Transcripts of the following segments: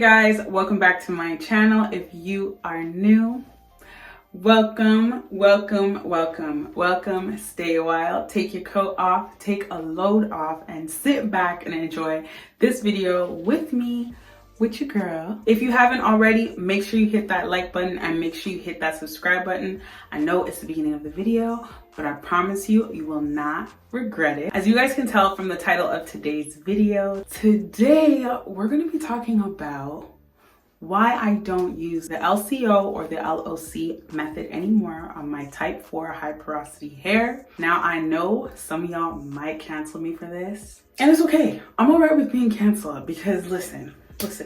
guys, welcome back to my channel. If you are new, welcome. Stay a while, take your coat off, take a load off, and sit back and enjoy this video with me, with your girl. If you haven't already, make sure you hit that like button and make sure you hit that subscribe button. I know it's the beginning of the video, but I promise you, you will not regret it. As you guys can tell from the title of today's video, today we're going to be talking about why I don't use the LCO or the LOC method anymore on my type 4 high porosity hair. Now I know some of y'all might cancel me for this, and it's okay. I'm all right with being canceled because listen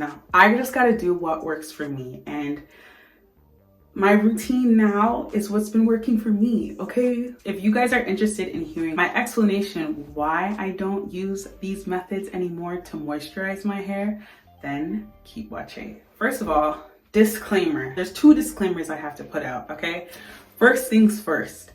up. I just got to do what works for me, and my routine now is what's been working for me, okay? If you guys are interested in hearing my explanation why I don't use these methods anymore to moisturize my hair, then keep watching. First of all, disclaimer. There's two disclaimers I have to put out, okay? First things first.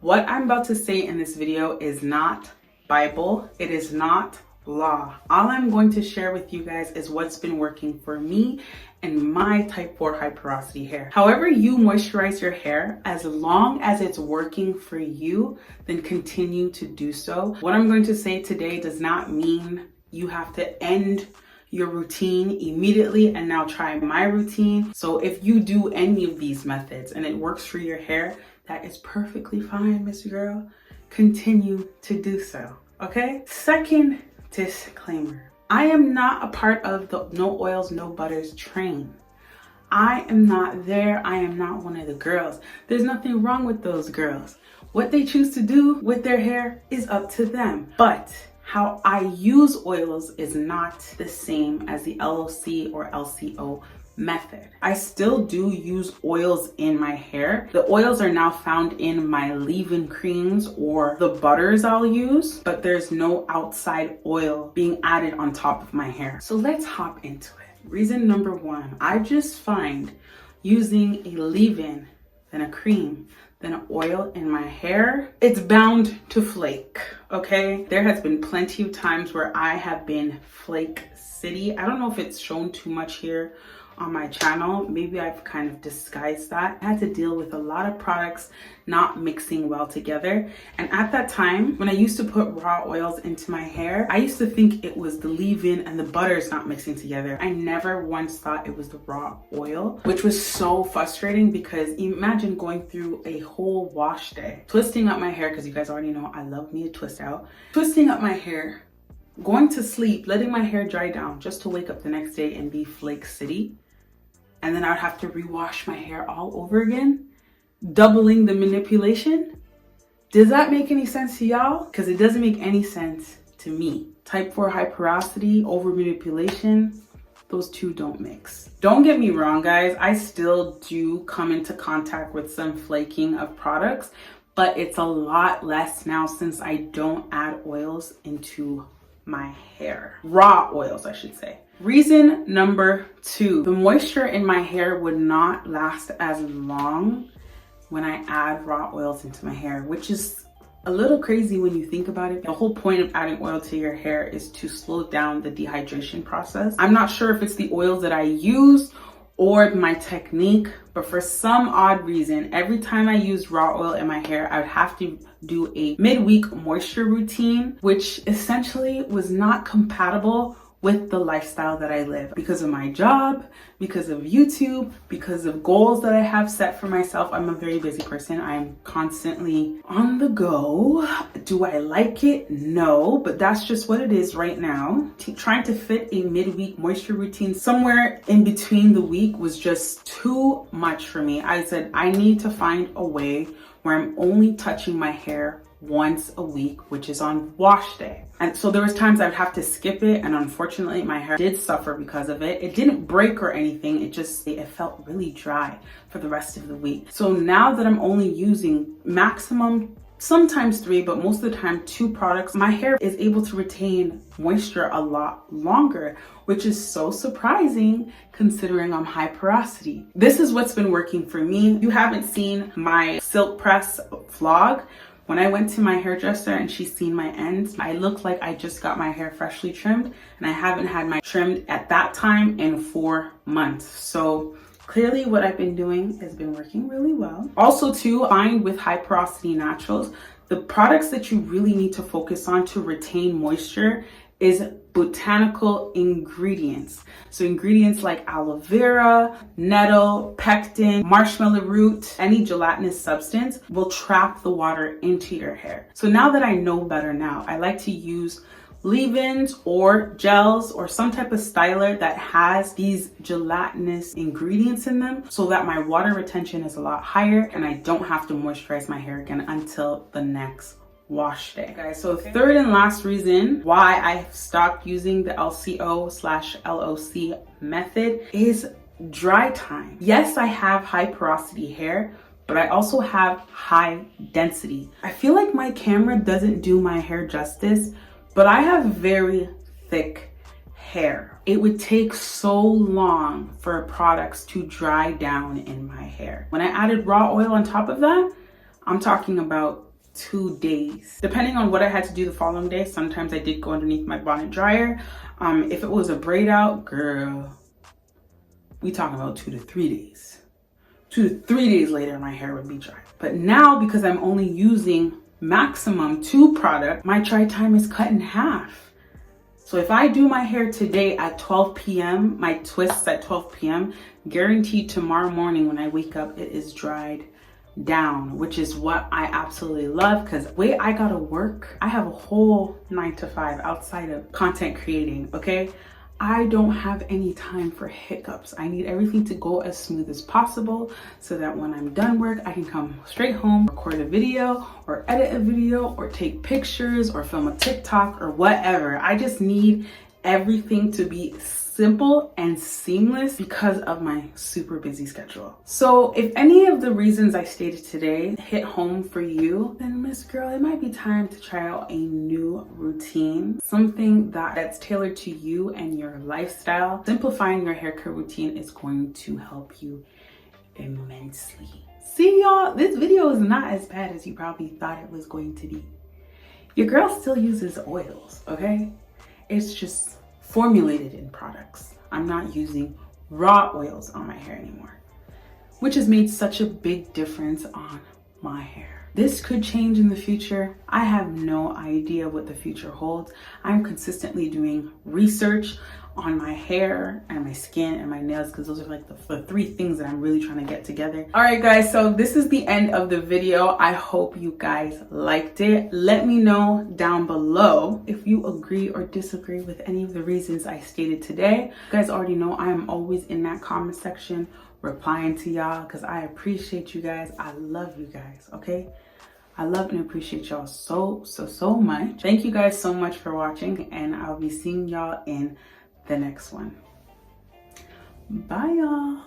What I'm about to say in this video is not Bible. It is not law. All I'm going to share with you guys is what's been working for me and my type 4 high porosity hair. However you moisturize your hair, as long as it's working for you, then continue to do so. What I'm going to say today does not mean you have to end your routine immediately and now try my routine. So if you do any of these methods and it works for your hair, that is perfectly fine, Miss Girl. Continue to do so, okay? Second disclaimer. I am not a part of the no oils, no butters train. I am not there. I am not one of the girls. There's nothing wrong with those girls. What they choose to do with their hair is up to them. But how I use oils is not the same as the LOC or LCO method. I still do use oils in my hair. The oils are now found in my leave-in creams or the butters I'll use, but there's no outside oil being added on top of my hair. So let's hop into it. Reason number one, I just find using a leave-in, then a cream, then an oil in my hair, it's bound to flake, okay? There has been plenty of times where I have been flake city. I don't know if it's shown too much here on my channel. Maybe I've kind of disguised that. I had to deal with a lot of products not mixing well together. And at that time, when I used to put raw oils into my hair, I used to think it was the leave-in and the butters not mixing together. I never once thought it was the raw oil, which was so frustrating because imagine going through a whole wash day, twisting up my hair, because you guys already know I love me a twist out, twisting up my hair, going to sleep, letting my hair dry down just to wake up the next day and be flake city. And then I'd have to rewash my hair all over again, doubling the manipulation. Does that make any sense to y'all? Because it doesn't make any sense to me. Type 4 high porosity, over manipulation, those two don't mix. Don't get me wrong, guys. I still do come into contact with some flaking of products, but it's a lot less now since I don't add oils into my hair. Raw oils, I should say. Reason number two, the moisture in my hair would not last as long when I add raw oils into my hair, which is a little crazy when you think about it. The whole point of adding oil to your hair is to slow down the dehydration process. I'm not sure if it's the oils that I use or my technique, but for some odd reason, every time I use raw oil in my hair, I would have to do a midweek moisture routine, which essentially was not compatible with the lifestyle that I live because of my job, because of YouTube, because of goals that I have set for myself. I'm a very busy person. I'm constantly on the go. Do I like it? No, but that's just what it is right now. Trying to fit a midweek moisture routine somewhere in between the week was just too much for me. I said, I need to find a way where I'm only touching my hair once a week, which is on wash day. And so there was times I would have to skip it, and unfortunately my hair did suffer because of it. It didn't break or anything, it felt really dry for the rest of the week. So now that I'm only using maximum, sometimes 3, but most of the time 2 products, my hair is able to retain moisture a lot longer, which is so surprising considering I'm high porosity. This is what's been working for me. You haven't seen my silk press vlog, When I went to my hairdresser and she's seen my ends, I look like I just got my hair freshly trimmed, and I haven't had my trimmed at that time in 4 months. So clearly what I've been doing has been working really well. Also too, combined with High Porosity Naturals, the products that you really need to focus on to retain moisture is botanical ingredients. So ingredients like aloe vera, nettle, pectin, marshmallow root, any gelatinous substance will trap the water into your hair. So now that I know better now, I like to use leave-ins or gels or some type of styler that has these gelatinous ingredients in them so that my water retention is a lot higher and I don't have to moisturize my hair again until the next wash day. Guys, so third and last reason why I've stopped using the LCO/LOC method is dry time. Yes, I have high porosity hair, but I also have high density. I feel like my camera doesn't do my hair justice, but I have very thick hair. It would take so long for products to dry down in my hair. When I added raw oil on top of that, I'm talking about 2 days. Depending on what I had to do the following day, sometimes I did go underneath my bonnet dryer. If it was a braid out, girl, we talking about 2 to 3 days. 2 to 3 days later, my hair would be dry. But now, because I'm only using maximum 2 product, my dry time is cut in half. So if I do my hair today at 12 p.m., my twists at 12 p.m., guaranteed tomorrow morning when I wake up, it is dried down, which is what I absolutely love, because the way I gotta work, I have a whole 9 to 5 outside of content creating, okay? I don't have any time for hiccups. I need everything to go as smooth as possible so that when I'm done work, I can come straight home, record a video or edit a video or take pictures or film a TikTok or whatever. I just need everything to be simple and seamless because of my super busy schedule. So if any of the reasons I stated today hit home for you, then Miss Girl, it might be time to try out a new routine, something that's tailored to you and your lifestyle. Simplifying your hair care routine is going to help you immensely. See y'all, this video is not as bad as you probably thought it was going to be. Your girl still uses oils, okay? It's just formulated in products. I'm not using raw oils on my hair anymore, which has made such a big difference on my hair. This could change in the future. I have no idea what the future holds. I'm consistently doing research on my hair and my skin and my nails because those are like the 3 things that I'm really trying to get together. All right, guys, so this is the end of the video. I hope you guys liked it. Let me know down below if you agree or disagree with any of the reasons I stated today. You guys already know I am always in that comment section replying to y'all because I appreciate you guys. I love you guys, okay? I love and appreciate y'all so much. Thank you guys so much for watching, and I'll be seeing y'all in the next one. Bye, y'all.